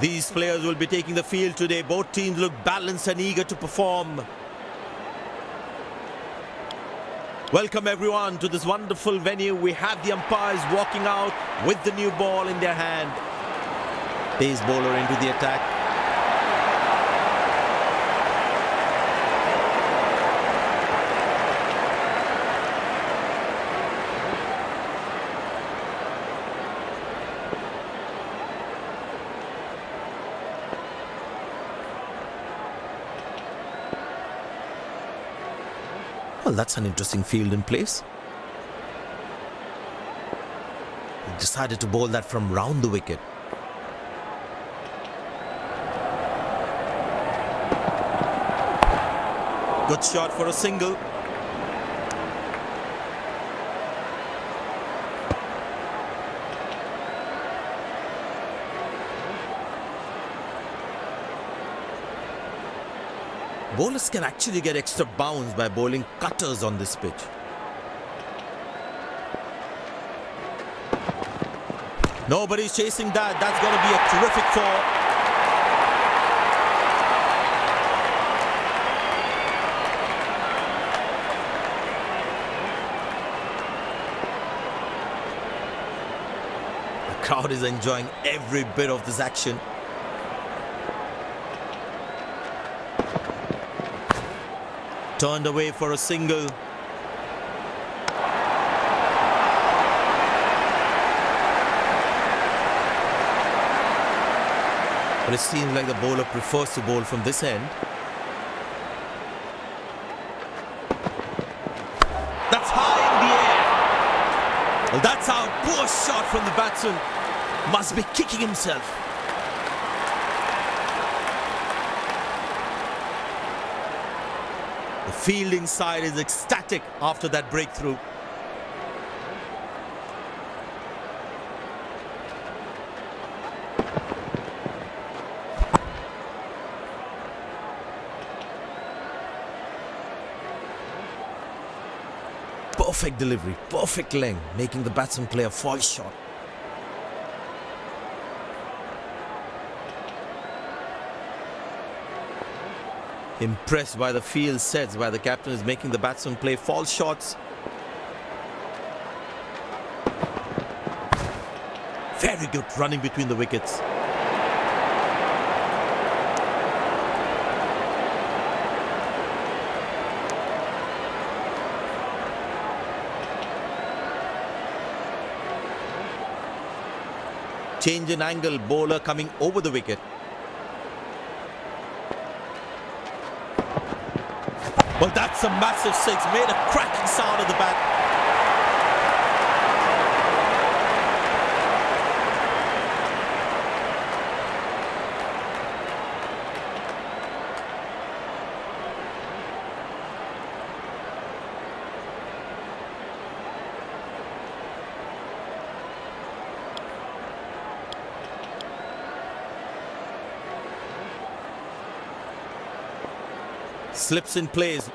These players will be taking the field today. Both teams look balanced and eager to perform. Welcome everyone to this wonderful venue. We have the umpires walking out with the new ball in their hand. Pace bowler into the attack. Well, that's an interesting field in place. He decided to bowl that from round the wicket. Good shot for a single. Bowlers can actually get extra bounce by bowling cutters on this pitch. Nobody's chasing that. That's going to be a terrific four. The crowd is enjoying every bit of this action. Turned away for a single. But it seems like the bowler prefers to bowl from this end. That's high in the air. Well, that's out. Poor shot from the batsman. Must be kicking himself. The fielding side is ecstatic after that breakthrough. Perfect delivery, perfect length, making the batsman play a false shot. Impressed by the field sets by the captain is making the batsman play false shots. Very good running between the wickets. Change in angle, bowler coming over the wicket. Well, that's a massive six, made a cracking sound at the bat. Slips in place.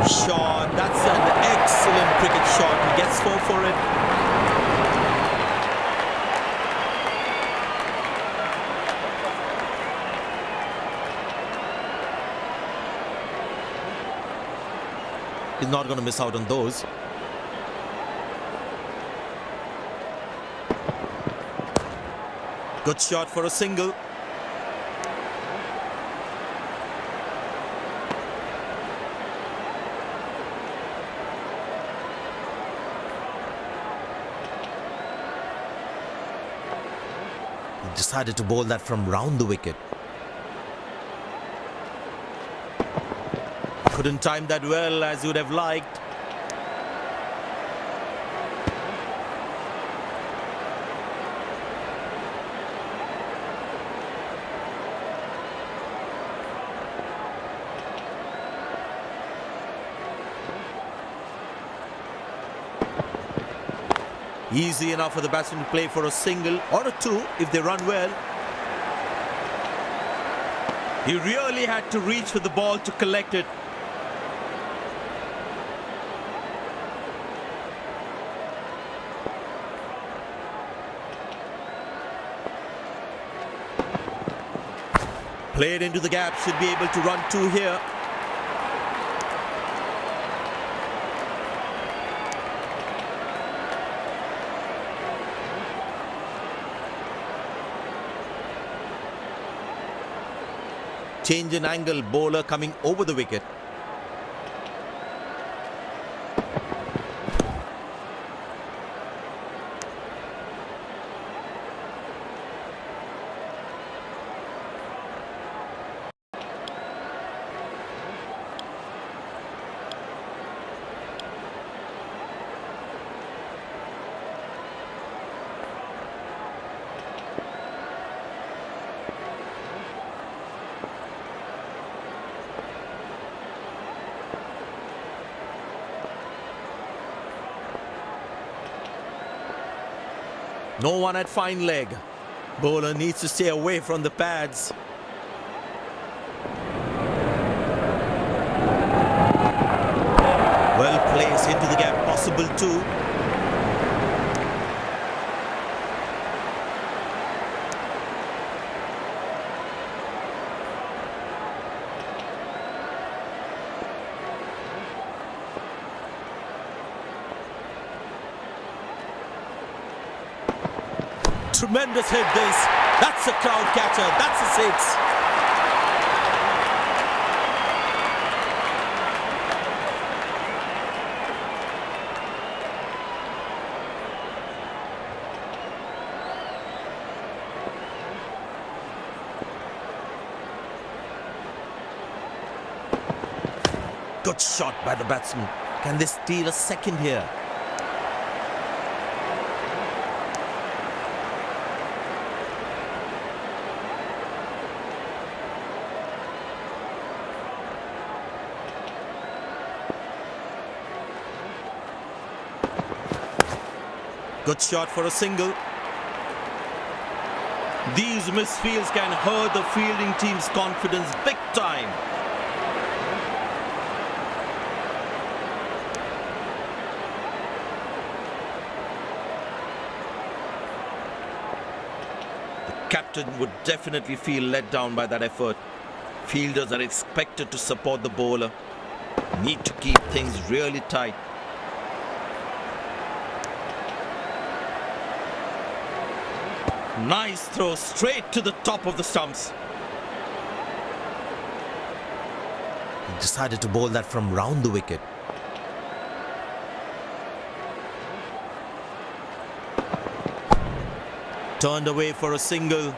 Shot. That's an excellent cricket shot. He gets 4 for it. He's not going to miss out on those. Good shot for a single. He decided to bowl that from round the wicket. Couldn't time that well as you would have liked. Easy enough for the batsman to play for a single or a two if they run well. He really had to reach for the ball to collect it. Played into the gap, should be able to run two here. Change in angle, bowler coming over the wicket. No one at fine leg. Bowler needs to stay away from the pads. Well placed into the gap, possible too. Tremendous hit this. That's a crowd catcher. That's a six. Good shot by the batsman. Can they steal a second here? Good shot for a single. These misfields can hurt the fielding team's confidence big time. The captain would definitely feel let down by that effort. Fielders are expected to support the bowler. Need to keep things really tight. Nice throw straight to the top of the stumps. He decided to bowl that from round the wicket. Turned away for a single.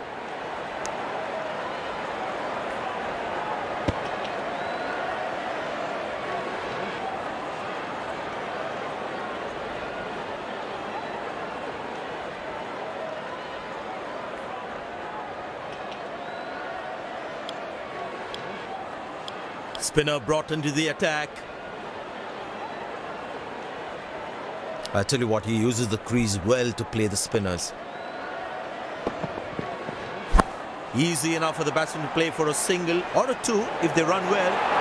Spinner brought into the attack. I tell you what, he uses the crease well to play the spinners. Easy enough for the batsman to play for a single or a two if they run well.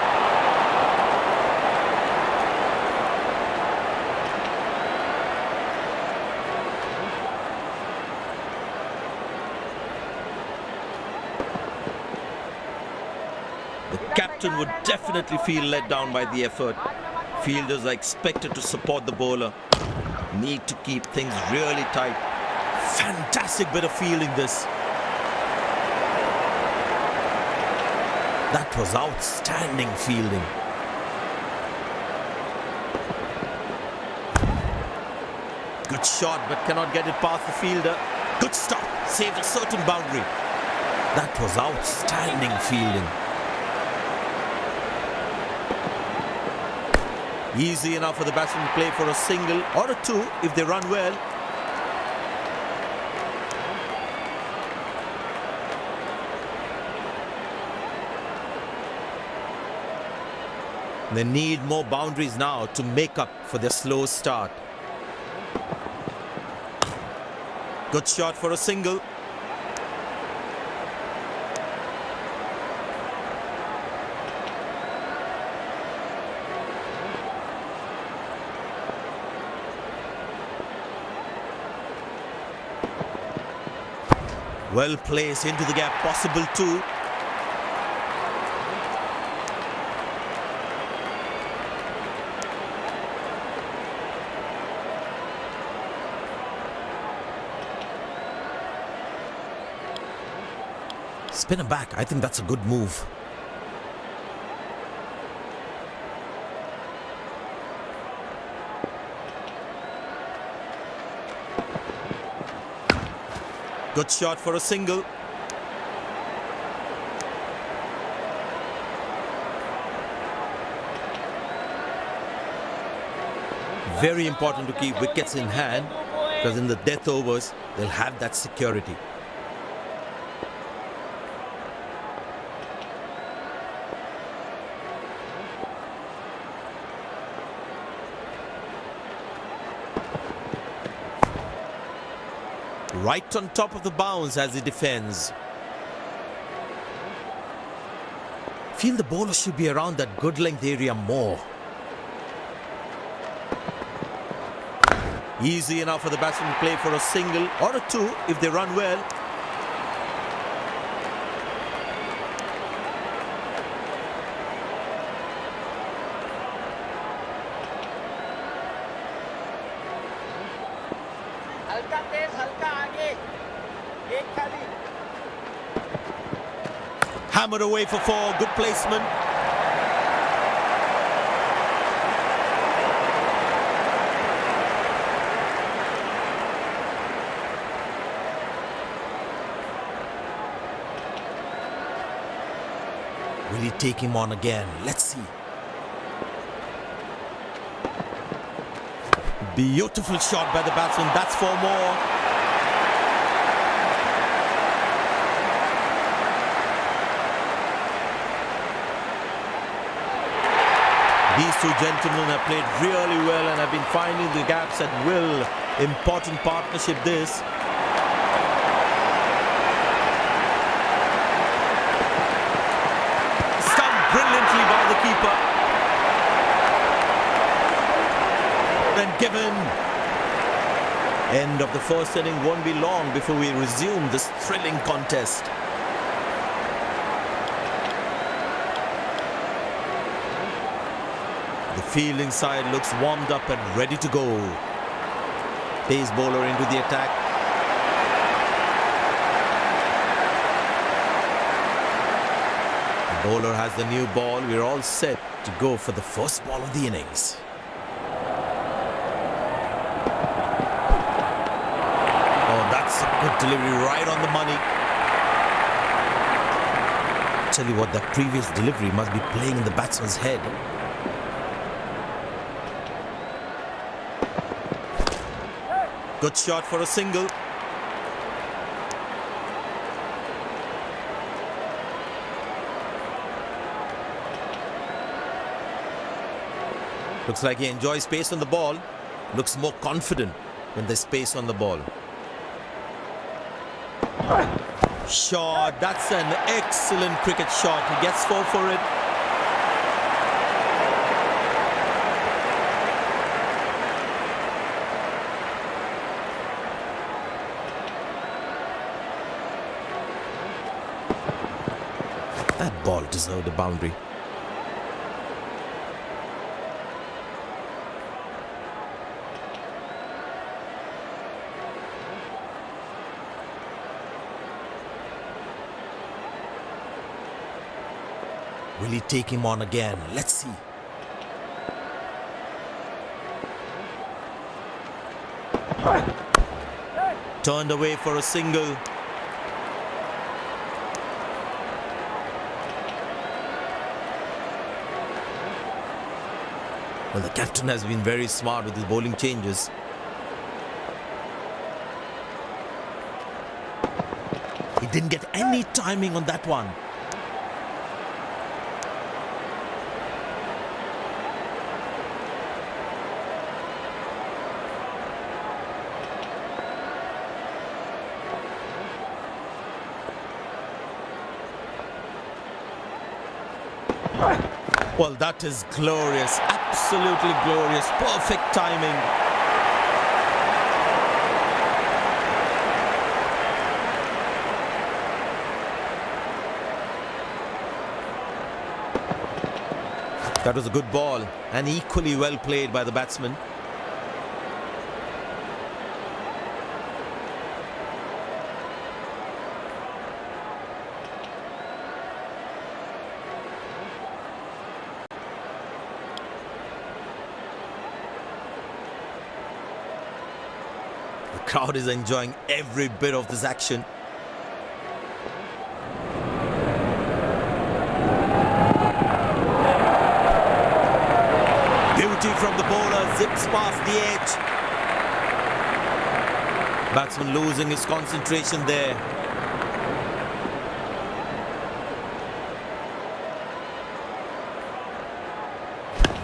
The captain would definitely feel let down by the effort. Fielders are expected to support the bowler. Need to keep things really tight. Fantastic bit of fielding this. That was outstanding fielding. Good shot, but cannot get it past the fielder. Good stop, saved a certain boundary. That was outstanding fielding. Easy enough for the batsman to play for a single or a two if they run well. They need more boundaries now to make up for their slow start. Good shot for a single. Well placed into the gap, possible too. spinner back. I think that's a good move. Good shot for a single. Very important to keep wickets in hand, because in the death overs, they'll have that security. Right on top of the bounce as he defends. Feel the bowler should be around that good length area more. Easy enough for the batsman to play for a single or a two if they run well. Hammered away for four. Good placement. Will he take him on again? Let's see. Beautiful shot by the batsman. That's four more. These two gentlemen have played really well and have been finding the gaps at will. Important partnership this. Stumped brilliantly by the keeper. Then given. End of the first inning won't be long before we resume this thrilling contest. The fielding side looks warmed up and ready to go. Pace bowler into the attack. The bowler has the new ball. We're all set to go for the first ball of the innings. Oh, that's a good delivery, right on the money. Tell you what, that previous delivery must be playing in the batsman's head. Good shot for a single. Looks like he enjoys space on the ball. Looks more confident when there's space on the ball. Shot. That's an excellent cricket shot. He gets four for it. That ball deserved a boundary. Will he take him on again? Let's see. Turned away for a single. Well, the captain has been very smart with his bowling changes. He didn't get any timing on that one. Well, that is glorious, absolutely glorious, perfect timing. That was a good ball and equally well played by the batsman. Crowd is enjoying every bit of this action. Beauty from the bowler, zips past the edge. Batsman losing his concentration there.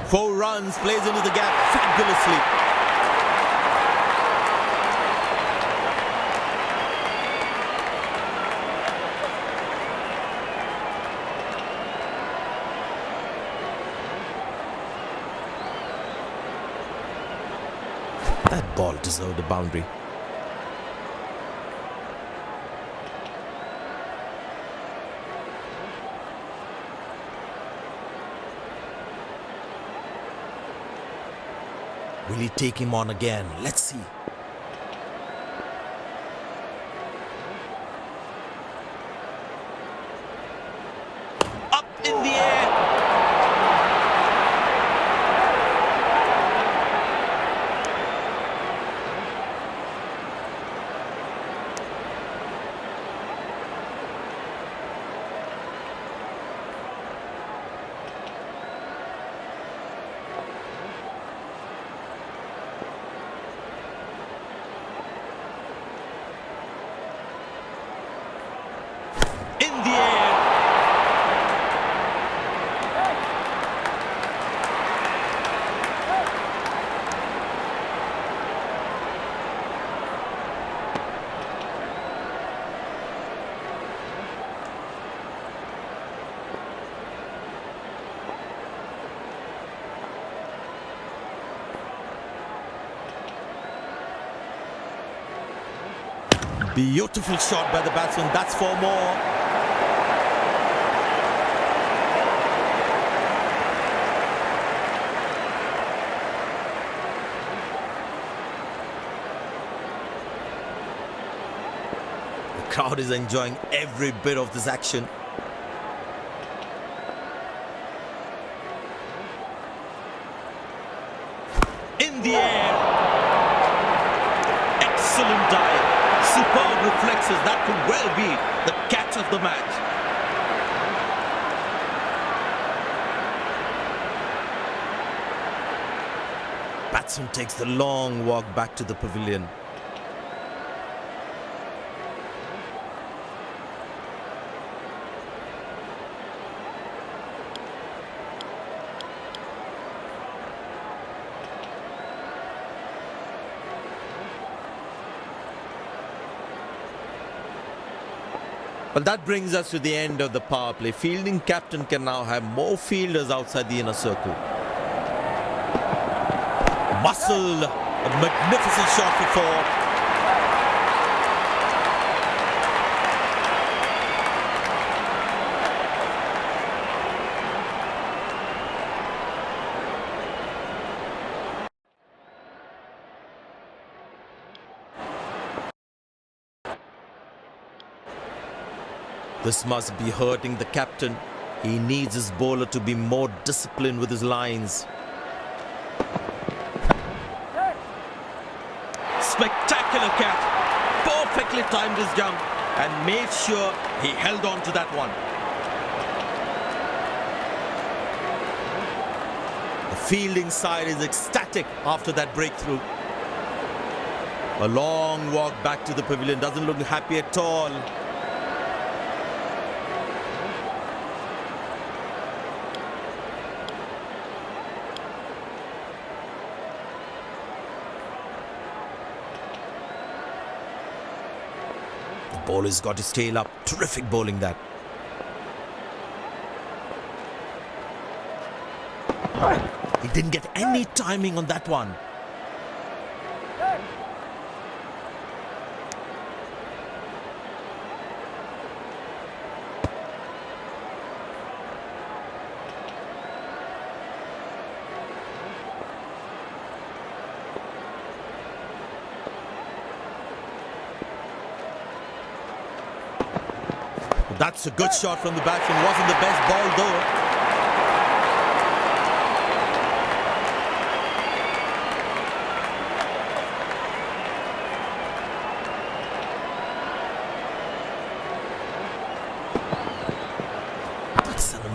Four runs, plays into the gap fabulously. That ball deserved a boundary. Will he take him on again? Let's see. Up in the air. In the air. Beautiful shot by the batsman. That's four more. The crowd is enjoying every bit of this action. In the air. Excellent dive. Superb reflexes. That could well be the catch of the match. Batsman takes the long walk back to the pavilion. Well, that brings us to the end of the power play. Fielding captain can now have more fielders outside the inner circle. Muscle, a magnificent shot for four. This must be hurting the captain. He needs his bowler to be more disciplined with his lines. Spectacular catch. Perfectly timed his jump and made sure he held on to that one. The fielding side is ecstatic after that breakthrough. A long walk back to the pavilion, doesn't look happy at all. The bowler's got his tail up. Terrific bowling that. He didn't get any timing on that one. That's a good shot from the batsman. Wasn't the best ball though.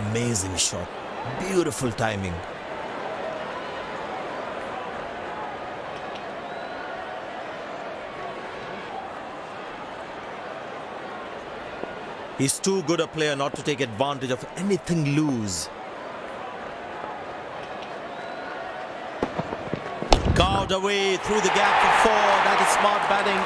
Amazing shot. Beautiful timing. He's too good a player not to take advantage of anything loose. Carved away through the gap for 4. That is smart batting.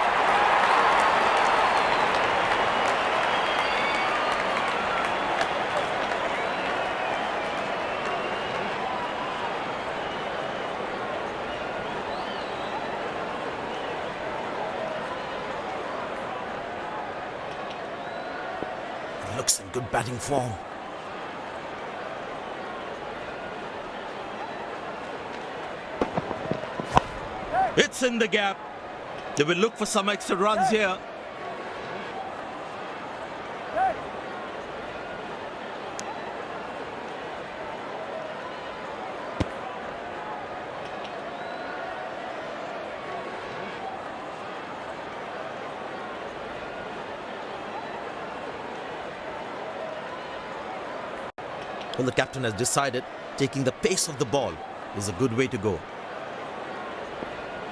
Looks in good batting form. It's in the gap. They will look for some extra runs here. Well, the captain has decided taking the pace of the ball is a good way to go.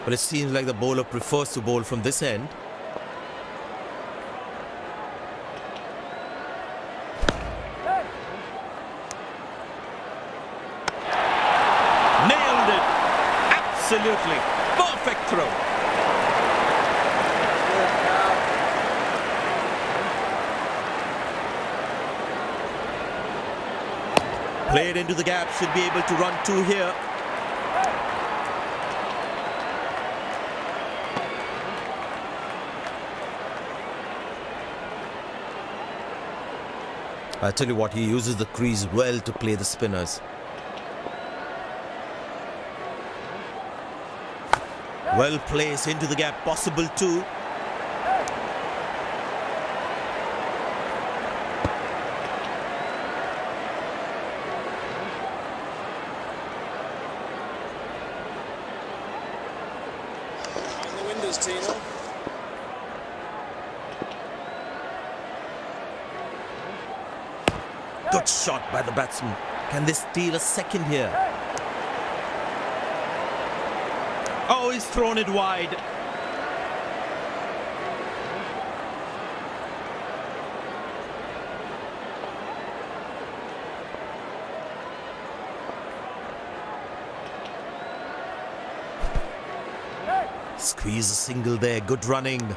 But it seems like the bowler prefers to bowl from this end. Nailed it! Absolutely perfect throw. Played into the gap, should be able to run 2 here. I tell you what, he uses the crease well to play the spinners. Well placed into the gap, possible 2. Good shot by the batsman. Can they steal a second here? Oh, he's thrown it wide. Squeeze a single there, good running.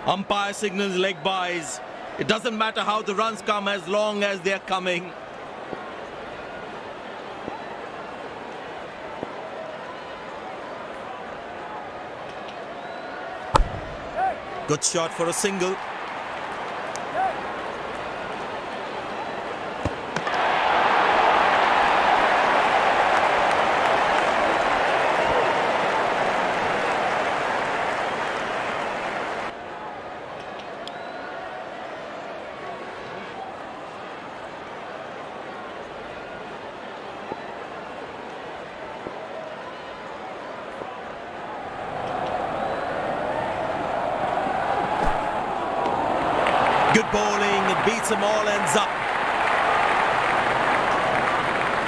Umpire signals leg byes. It doesn't matter how the runs come as long as they're coming. Good shot for a single. Good bowling, it beats them all, ends up.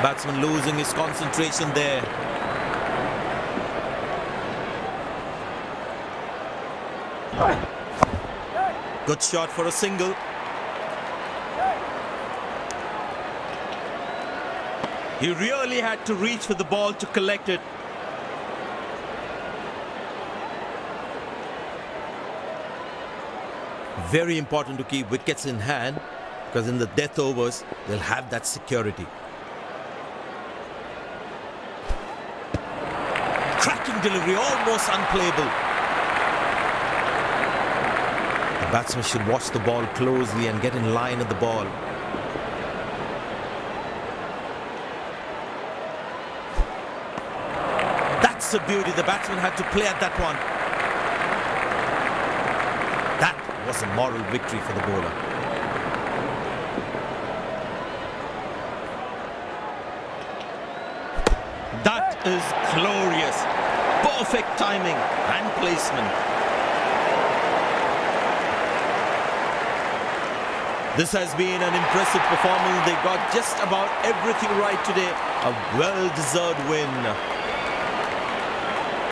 Batsman losing his concentration there. Good shot for a single. He really had to reach for the ball to collect it. Very important to keep wickets in hand, because in the death overs, they'll have that security. Cracking delivery, almost unplayable. The batsman should watch the ball closely and get in line at the ball. That's a beauty. The batsman had to play at that one. That was a moral victory for the bowler. That is glorious. Perfect timing and placement. This has been an impressive performance. They got just about everything right today. A well-deserved win.